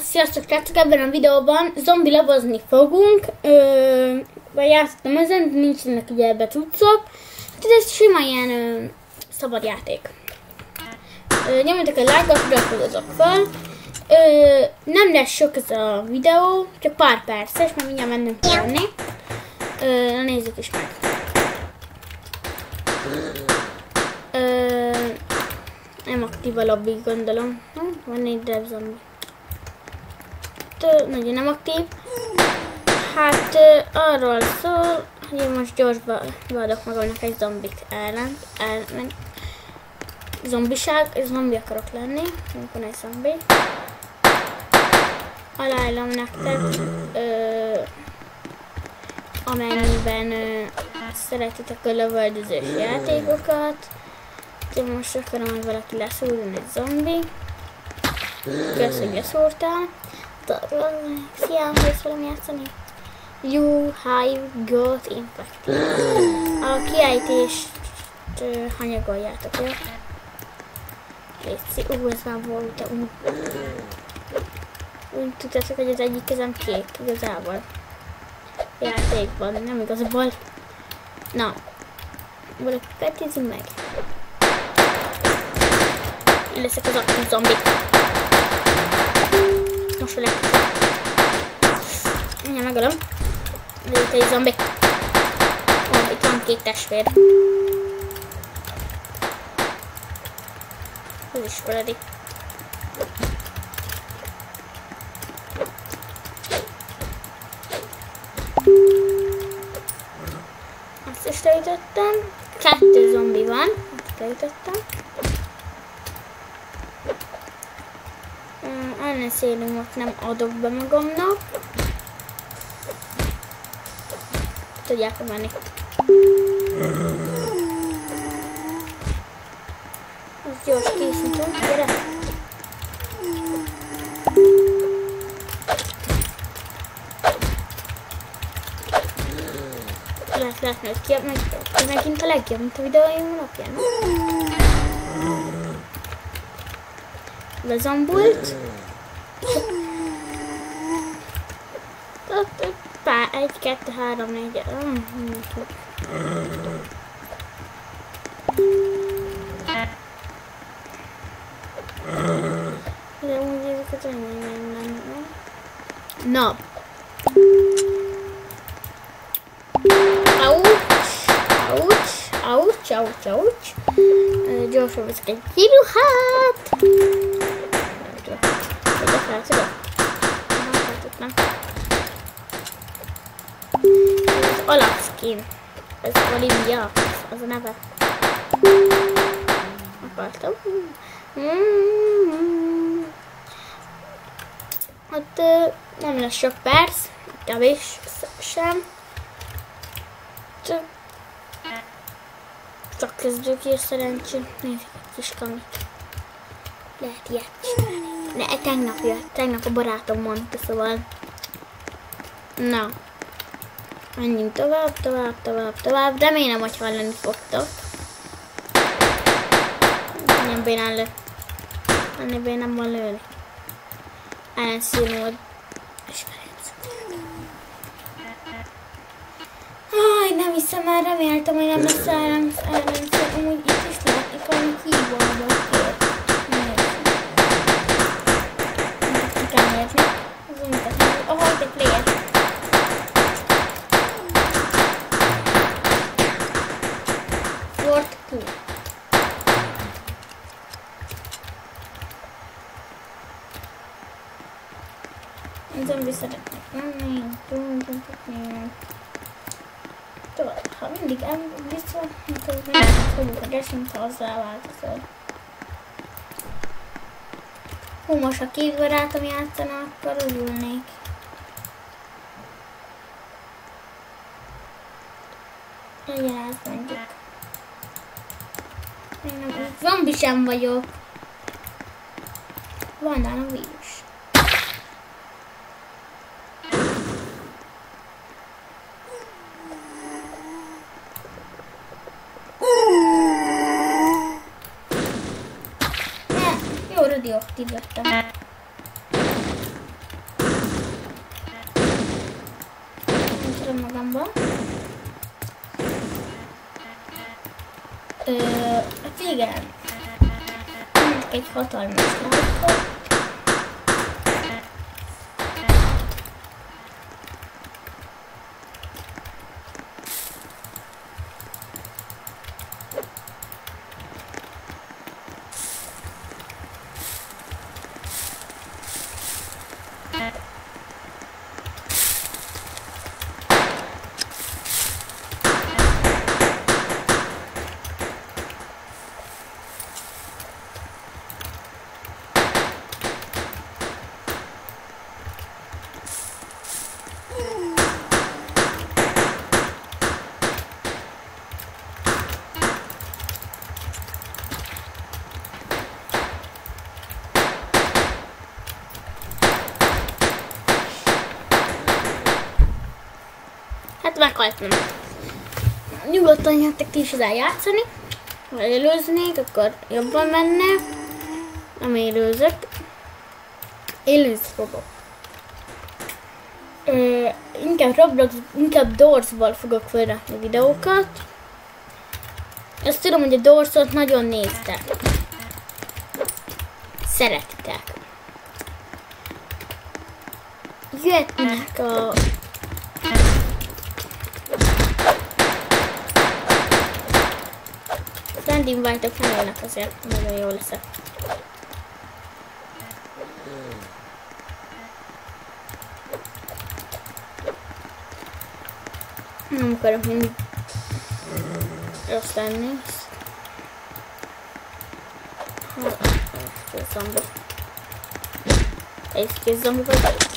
Sziasztok, srácok! Ebben a videóban zombi labozni fogunk. Vagy játszottam ezen, nincsenek ugye ebbe cuccok. Ez sima ilyen szabad játék. Nyomjatok egy like-ot, feliratkozzatok fel. Nem lesz sok ez a videó, csak pár perces, mert mindjárt mennünk tenni. Nézzük is meg. Nem aktív a lobby, gondolom. Van egy dev zombi. Nagyon nem aktív. Hát arról szól, hogy én most gyorsba adok magamnak egy zombik ellen. Zombi akarok lenni, amikor egy zombi. Ajánlom nektek, amennyiben szeretitek a lövöldözős játékokat. Én most akarom, hogy valaki leszúrjon egy zombi. Kösz, hogy leszúrtál. Szia, hogy velem játszani? You have got infected. A kiejtést hanyagoljátok, jó? Léci, ez már volt. Úgy tudjátok, hogy az egyik kezem kék, igazából. Játékban, nem igazából. Na, valaki petizzünk meg. Én leszek az aktív zombi. Most lehet. Mindjárt megadom. Itt egy zombi. Itt van két testvér. Ez is valadi. Azt is leütöttem. 2 zombi van. Azt leütöttem. Ellenszélumot nem adok be magamnak. Tudják menni. Az gyors készítünk, gyere! Lehet látni, hogy megint a legjobb, mint a videóim napján. Lezombult. 1, 2, 3, 4. De úgy ezeket nem. Na. Ouch. Gyorsan veszek egy kiruhát. Ez alapskin. Ez Olivia. Az a neve. Akartam. Hát nem lesz sok perc. Kevés sem. Csak kezdőkér szerencsé. Nézzük egy kis kamit. Lehet ilyet csinálni. Ne, tegnap a barátom mondta, szóval. Na. Menjünk tovább. Remélem, hogy hallani fogtok. Nem bénán lő. Ennél bénán van lőni. Ellenszínmód. És nem hiszem el, reméltem, hogy nem lesz ellenszínmód. Amúgy itt is látni valami keyboardot kér. Ahogy egy player. Fort Q. Zombi szeretnek menni. Tovább, ha mindig elviszol, akkor nem fogjuk a dressing, ha hozzáváltozol. Most ha 2 barátom játszana, akkor örülnék. Legyen át mondjuk. Zombi sem vagyok. Van nálam vírus. Jó radioaktív lettem. betettem magamba. Hát igen. Egy hatalmas lámpot. Hát meghaltam. Nyugodtan jöttek ti is ide játszani. Ha élőznék, akkor jobban menne. Nem élőzök. Élőzni fogok. Inkább Roblox, inkább Doorsból fogok felrakni videókat. Azt tudom, hogy a Doorsot nagyon néztek. Szeretitek. Jöhetnek a... Friend invite-ok nem élnek azért, nagyon jó leszek. Nem akarok mindig rossz lenni. Kész zombi. Ez kész zombi vagy?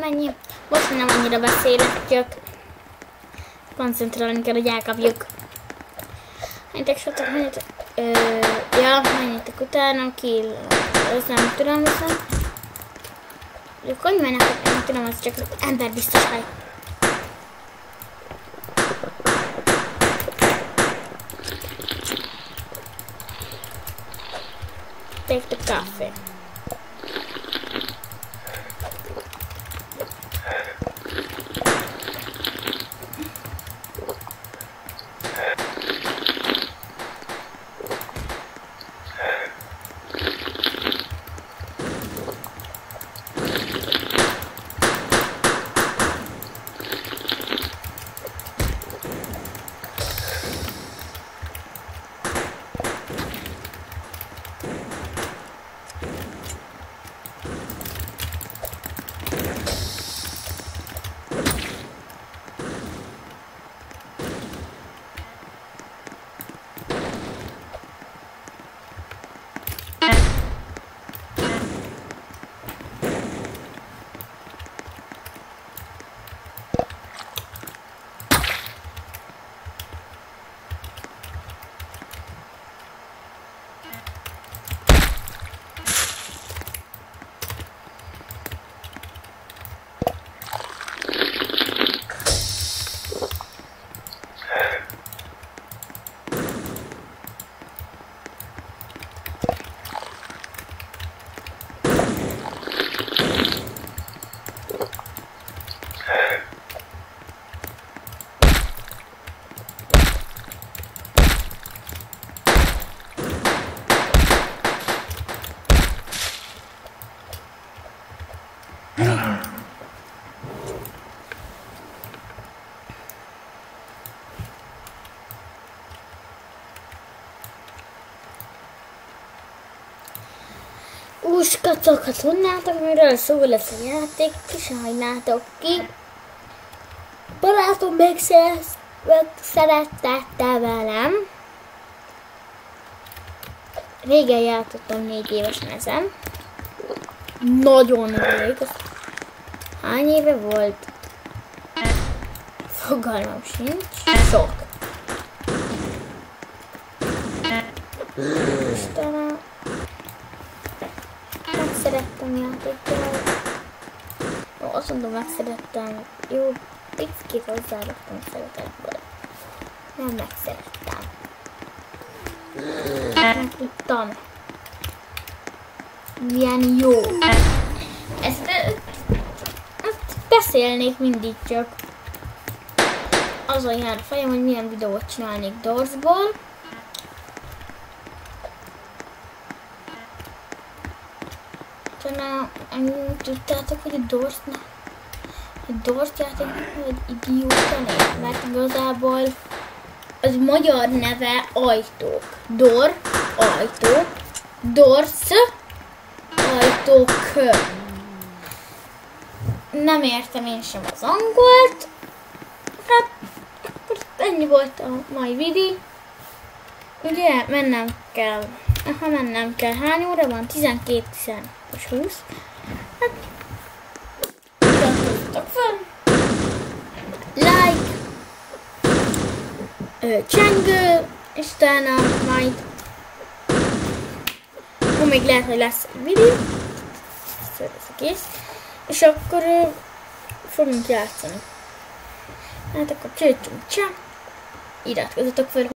Menjél. Most nem annyira beszélek, csak koncentrálni kell, hogy elkapjuk. Menjetek, sokat menjetek. Ja, menjetek utána, kill. Ezt nem tudom, viszont. Ők hogy mennek, nem tudom, az csak az ember biztos hely. Take the coffee. Most kacok, ha tudnátok, miről szó lesz a játék, kisajnátok ki. Barátom megszerettette velem. Régen játszottam 4 évesen ezen. Nagyon rég. Hány éve volt? Fogalmam sincs. Sok. Istenem. Megszerettem játékkal. Jó, azt mondom, megszerettem. Jó, picit hozzáraktam szeretetből. Nem megszerettem. Nem tudtam. Milyen jó. Ezt beszélnék mindig csak. Azon jár a fejem, hogy milyen videót csinálnék Dorsból. Talán tudtátok, hogy a Dors játéknak egy idióta név, mert igazából az magyar neve ajtók. Dor, ajtó, Dorsz, ajtók. Nem értem én sem az angolt. Hát, akkor ennyi volt a mai videó. Ugye, mennem kell. Aha, mennem kell. Hány óra van? 12, 10, most 20. Hát, iratkozzatok fel. Like. Csengő. És utána majd. Akkor még lehet, hogy lesz egy videó. Ez kész. És akkor fogunk játszani. Hát akkor csőcsünk, iratkozzatok fel.